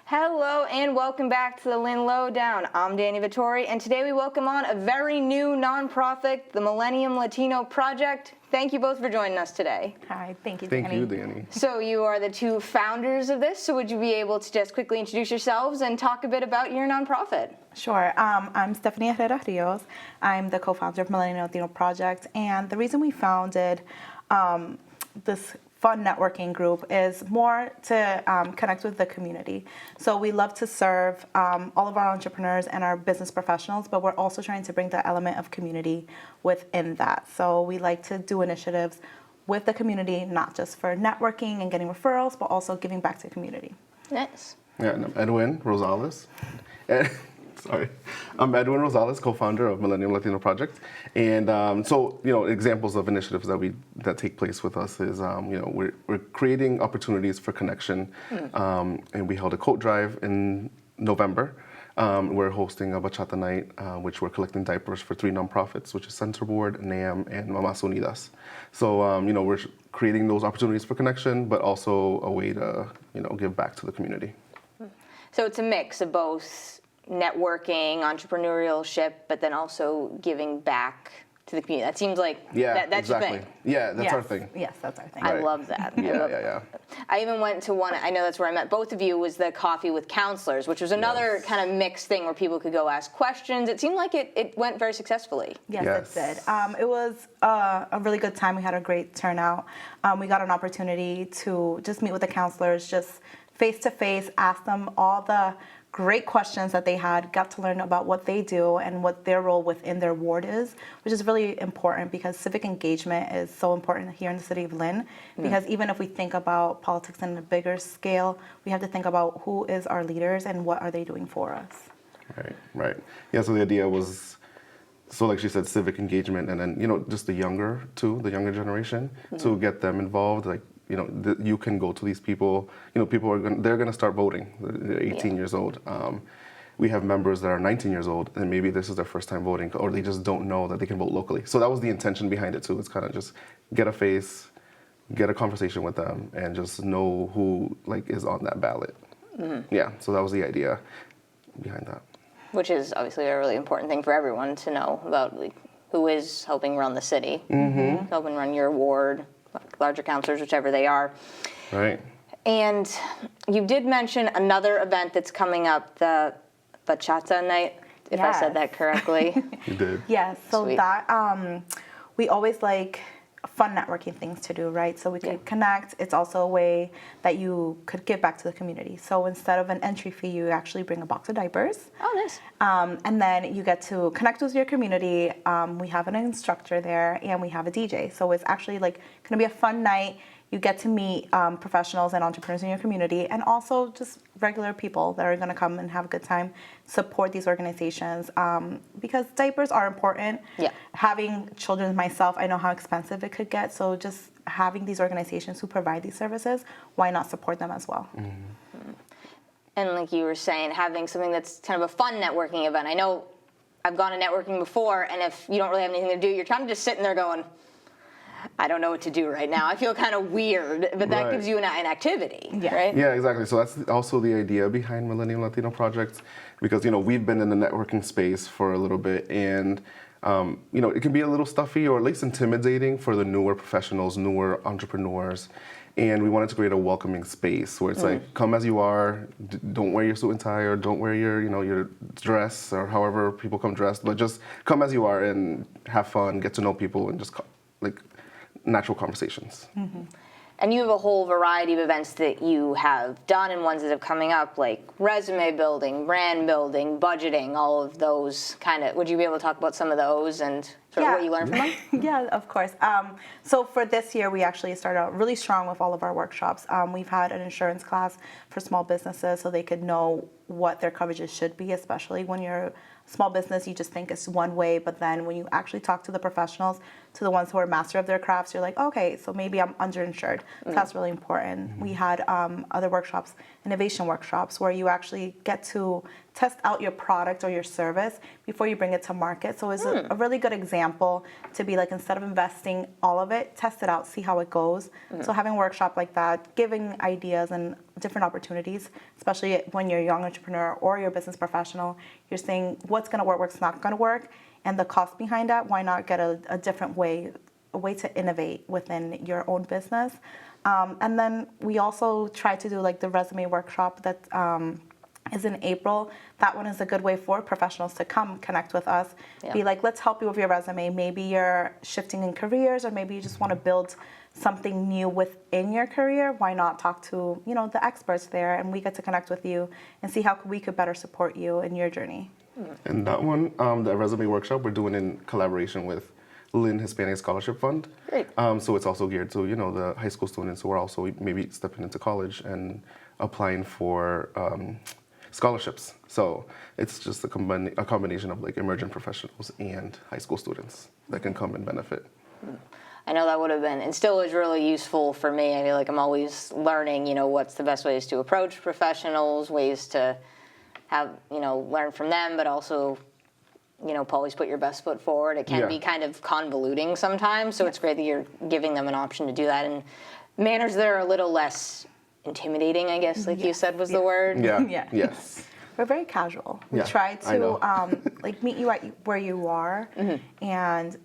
Hello and welcome back to the Lynn Lowdown. I'm Danny Vittori, and today we welcome on a very new nonprofit, the Millennium Latino Project. Thank you both for joining us today. Hi, thank you, Danny. Thank you, Danny. So you are the two founders of this, so would you be able to just quickly introduce yourselves and talk a bit about your nonprofit? Sure. I'm Stephanie Herrera Rios. I'm the co-founder of Millennium Latino Project, and the reason we founded this fun networking group is more to connect with the community. So we love to serve all of our entrepreneurs and our business professionals, but we're also trying to bring the element of community within that. So we like to do initiatives with the community, not just for networking and getting referrals, but also giving back to the community. Nice. Yeah, and I'm Edwin Rosales. I'm Edwin Rosales, co-founder of Millennium Latino Project, and examples of initiatives that take place with us is we're creating opportunities for connection, and we held a coat drive in November. We're hosting a bachata night, which we're collecting diapers for 3 nonprofits, which is Centerboard, NAM, and Mamás Unidas. So we're creating those opportunities for connection, but also a way to give back to the community. So it's a mix of both networking, entrepreneurship, but then also giving back to the community. That seems like that's exactly. your thing. Yeah, that's our thing. Yes, that's our thing. I love that. Yeah. I even went to one, I know that's where I met both of you, was the Coffee with Counselors, which was another kind of mixed thing where people could go ask questions. It seemed like it went very successfully. Yes, it did. It was a really good time. We had a great turnout. We got an opportunity to just meet with the counselors, just face-to-face, ask them all the great questions that they had, got to learn about what they do and what their role within their ward is, which is really important because civic engagement is so important here in the city of Lynn. Because even if we think about politics on a bigger scale, we have to think about who is our leaders and what are they doing for us. Right. Yeah, so the idea was, so like she said, civic engagement, and then, just the younger generation, to get them involved, like, you can go to these people. They're going to start voting. They're 18 years old. We have members that are 19 years old, and maybe this is their first time voting, or they just don't know that they can vote locally. So that was the intention behind it too. It's kind of just get a face, get a conversation with them, and just know who is on that ballot. Yeah. So that was the idea behind that. Which is obviously a really important thing for everyone to know about, who is helping run the city, helping run your ward, larger counselors, whichever they are. Right. And you did mention another event that's coming up, the bachata night, if I said that correctly. You did. Yes. So Sweet. that we always like fun networking things to do, right? So we could connect. It's also a way that you could give back to the community. So instead of an entry fee, you actually bring a box of diapers. Oh, nice. And then you get to connect with your community. We have an instructor there, and we have a DJ. So it's actually going to be a fun night. You get to meet professionals and entrepreneurs in your community, and also just regular people that are going to come and have a good time, support these organizations, because diapers are important. Yeah. Having children myself, I know how expensive it could get, so just having these organizations who provide these services, why not support them as well? And like you were saying, having something that's kind of a fun networking event. I know I've gone to networking before, and if you don't really have anything to do, you're kind of just sitting there going, I don't know what to do right now. I feel kind of weird, but that gives you an activity, right? Yeah, exactly. So that's also the idea behind Millennium Latino Project, because we've been in the networking space for a little bit, and it can be a little stuffy or at least intimidating for the newer professionals, newer entrepreneurs, and we wanted to create a welcoming space where it's come as you are. Don't wear your suit and tie, or don't wear your dress, or however people come dressed, but just come as you are and have fun, get to know people, and just natural conversations. And you have a whole variety of events that you have done and ones that are coming up, like resume building, brand building, budgeting, all of those would you be able to talk about some of those and sort of what you learned from them? Yeah, of course. So for this year, we actually started out really strong with all of our workshops. We've had an insurance class for small businesses so they could know what their coverages should be, especially when you're a small business, you just think it's one way, but then when you actually talk to the professionals, to the ones who are master of their crafts, you're like, okay, so maybe I'm underinsured. So that's really important. We had other workshops, innovation workshops, where you actually get to test out your product or your service before you bring it to market. So it's a really good example to be like, instead of investing all of it, test it out, see how it goes. So having a workshop like that, giving ideas and different opportunities, especially when you're a young entrepreneur or you're a business professional, you're saying what's going to work, what's not going to work, and the cost behind that. Why not get a different way, a way to innovate within your own business? And then we also try to do like the resume workshop that is in April. That one is a good way for professionals to come connect with us. Yeah. Be like, let's help you with your resume. Maybe you're shifting in careers, or maybe you just want to build something new within your career. Why not talk to, the experts there, and we get to connect with you and see how we could better support you in your journey. And that one, the resume workshop, we're doing in collaboration with Lynn Hispanic Scholarship Fund. Great. So it's also geared to, the high school students who are also maybe stepping into college and applying for scholarships. So it's just a combination of like emerging professionals and high school students that can come and benefit. I know that would have been, and still is really useful for me. I feel like I'm always learning, what's the best ways to approach professionals, ways to have, learn from them, but also, always put your best foot forward. It can be kind of convoluting sometimes, so it's great that you're giving them an option to do that in manners that are a little less intimidating, I guess, like you said was the word. Yeah. Yes. We're very casual. We try to meet you at where you are, and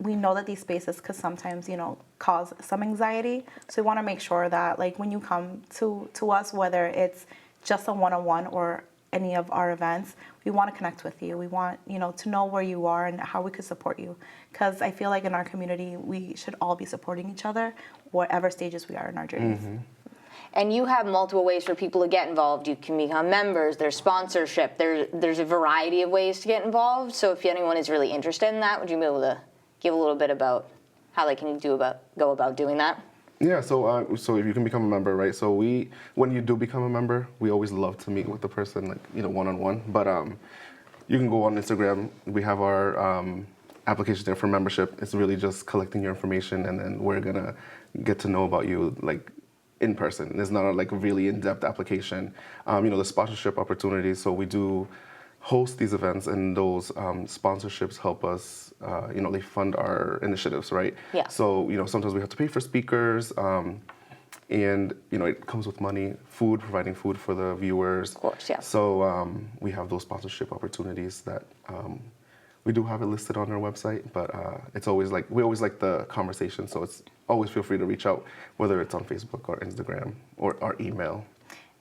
we know that these spaces could sometimes, cause some anxiety. So we want to make sure that, like, when you come to us, whether it's just a one-on-one or any of our events, we want to connect with you. We want, to know where you are and how we could support you. Because I feel like in our community, we should all be supporting each other, whatever stages we are in our journeys. And you have multiple ways for people to get involved. You can become members, there's sponsorship, there's a variety of ways to get involved. So if anyone is really interested in that, would you be able to give a little bit about how they can go about doing that? Yeah, so if you can become a member, right? So when you do become a member, we always love to meet with the person, like, one-on-one. But you can go on Instagram. We have our application there for membership. It's really just collecting your information, and then we're gonna get to know about you, like, in person. It's not a really in-depth application. The sponsorship opportunities. So we do host these events, and those sponsorships help us. They fund our initiatives, right? Yeah. So sometimes we have to pay for speakers, and it comes with money, providing food for the viewers. Of course, yeah. So we have those sponsorship opportunities that. We do have it listed on our website, but it's always we always like the conversation, so it's always feel free to reach out, whether it's on Facebook or Instagram or our email.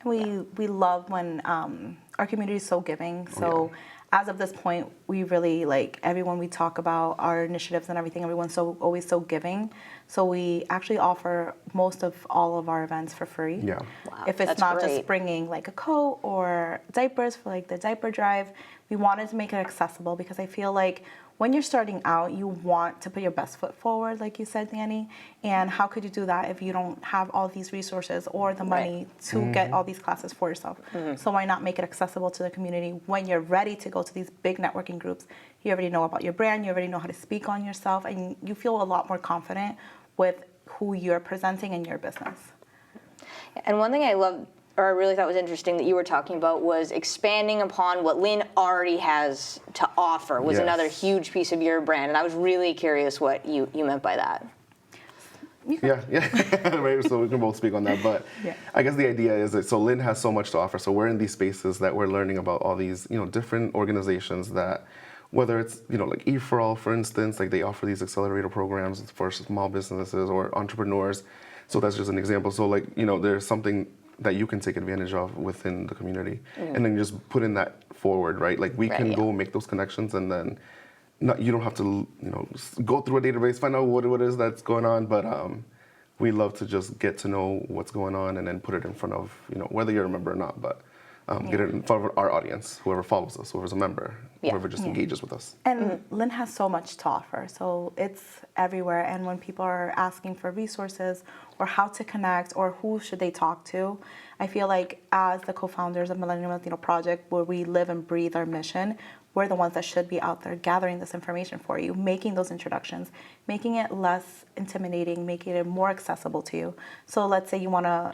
And we love when our community is so giving. So as of this point, we really everyone we talk about our initiatives and everything. Everyone's always so giving. So we actually offer most of all of our events for free. Yeah. Wow, If it's that's not great. just bringing a coat or diapers for the diaper drive, we wanted to make it accessible, because I feel like when you're starting out, you want to put your best foot forward, like you said, Danny. And how could you do that if you don't have all these resources or the money to get all these classes for yourself? So why not make it accessible to the community when you're ready to go to these big networking groups? You already know about your brand, you already know how to speak on yourself, and you feel a lot more confident with who you're presenting in your business. And one thing I loved, or I really thought was interesting that you were talking about, was expanding upon what Lynn already has to offer was another huge piece of your brand. And I was really curious what you meant by that. Yeah. Right. So we can both speak on that, but I guess the idea is that Lynn has so much to offer. So we're in these spaces that we're learning about all these different organizations that, whether it's like E4All, for instance, they offer these accelerator programs for small businesses or entrepreneurs. So that's just an example. So there's something that you can take advantage of within the community, and then just put in that forward, right? We can go make those connections, and then you don't have to go through a database, find out what it is that's going on, but we love to just get to know what's going on and then put it in front of whether you're a member or not, but get it in front of our audience, whoever follows us, whoever's a member, whoever just engages with us. And Lynn has so much to offer, so it's everywhere. And when people are asking for resources or how to connect or who should they talk to, I feel like as the co-founders of Millennium Latino Project, where we live and breathe our mission, we're the ones that should be out there gathering this information for you, making those introductions, making it less intimidating, making it more accessible to you. So let's say you want to,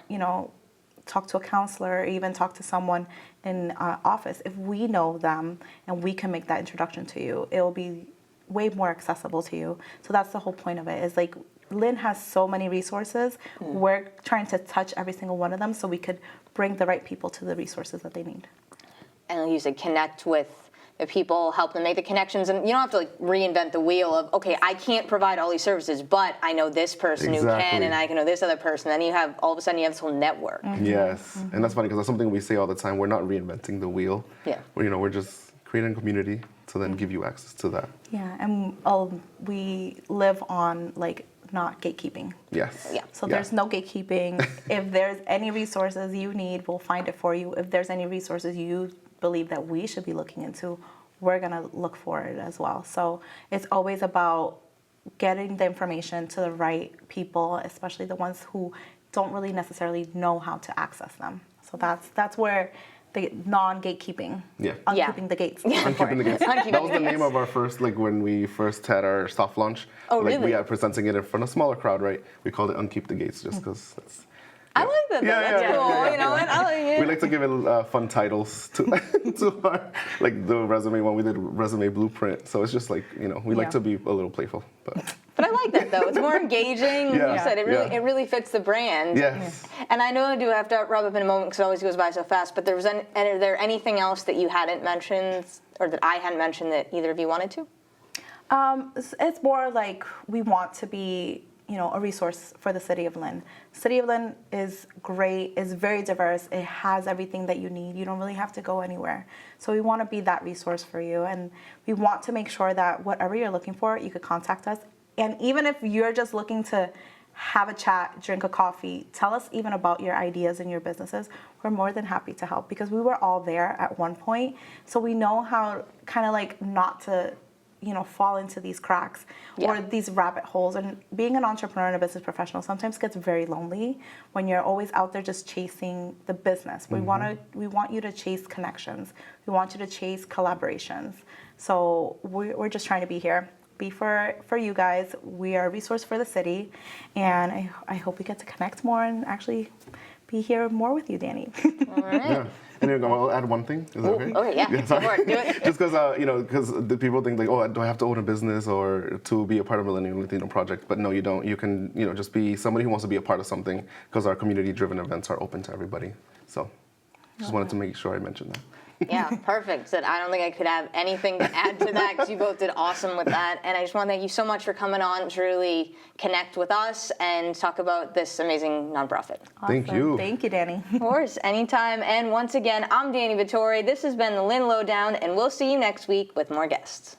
talk to a counselor or even talk to someone in office, if we know them and we can make that introduction to you, it will be way more accessible to you. So that's the whole point of it, is like Lynn has so many resources. We're trying to touch every single one of them so we could bring the right people to the resources that they need. And like you said, connect with the people, help them make the connections, and you don't have to like reinvent the wheel of, okay, I can't provide all these services, but I know this person who can, and I can know this other person. Then you have, all of a sudden, you have this whole network. Yes, and that's funny because that's something we say all the time. We're not reinventing the wheel. Yeah. We're just creating a community to then give you access to that. Yeah, and we live on like not gatekeeping. Yes. Yeah. So there's no gatekeeping. If there's any resources you need, we'll find it for you. If there's any resources you believe that we should be looking into, we're going to look for it as well. So it's always about getting the information to the right people, especially the ones who don't really necessarily know how to access them. So that's where the non-gatekeeping, unkeeping the gates. Unkeeping the gates. That was the name of our first, like when we first had our soft launch. Oh, like really? we are presenting it in front of a smaller crowd, right? We called it Unkeep the Gates just because that's... I like that. That's cool. You know what? I like it. We like to give it fun titles to to our, like the resume one. We did resume blueprint, so it's just like, we like to be a little playful, but I like that though. It's more engaging. Yeah. You said it really fits the brand. yes. And I know I do have to wrap up in a moment because it always goes by so fast. But are there anything else that you hadn't mentioned or that I hadn't mentioned that either of you wanted to? It's more like we want to be, a resource for the city of Lynn. City of Lynn is great, is very diverse. It has everything that you need. You don't really have to go anywhere. So we want to be that resource for you. And we want to make sure that whatever you're looking for, you could contact us. And even if you're just looking to have a chat, drink a coffee, tell us even about your ideas and your businesses. We're more than happy to help because we were all there at one point. So we know how kind of like not to fall into these cracks or these rabbit holes. And being an entrepreneur and a business professional sometimes gets very lonely when you're always out there just chasing the business. We want you to chase connections. We want you to chase collaborations. So we're just trying to be here. Be for you guys. We are a resource for the city, and I hope we get to connect more and actually be here more with you, Danny. All right. Yeah. And I'll add one thing. Is that okay? Okay, yeah. Sorry. Do it. Just because, because the people think like, oh, do I have to own a business or to be a part of Millennium Latino project? But no, you don't. You can, just be somebody who wants to be a part of something because our community-driven events are open to everybody. So just wanted to make sure I mentioned that. Yeah, perfect. So I don't think I could have anything to add to that because you both did awesome with that. And I just want to thank you so much for coming on to really connect with us and talk about this amazing nonprofit. Awesome. Thank you. Thank you, Danny. Of course, anytime. And once again, I'm Danny Vittori. This has been the Lynn Lowdown, and we'll see you next week with more guests.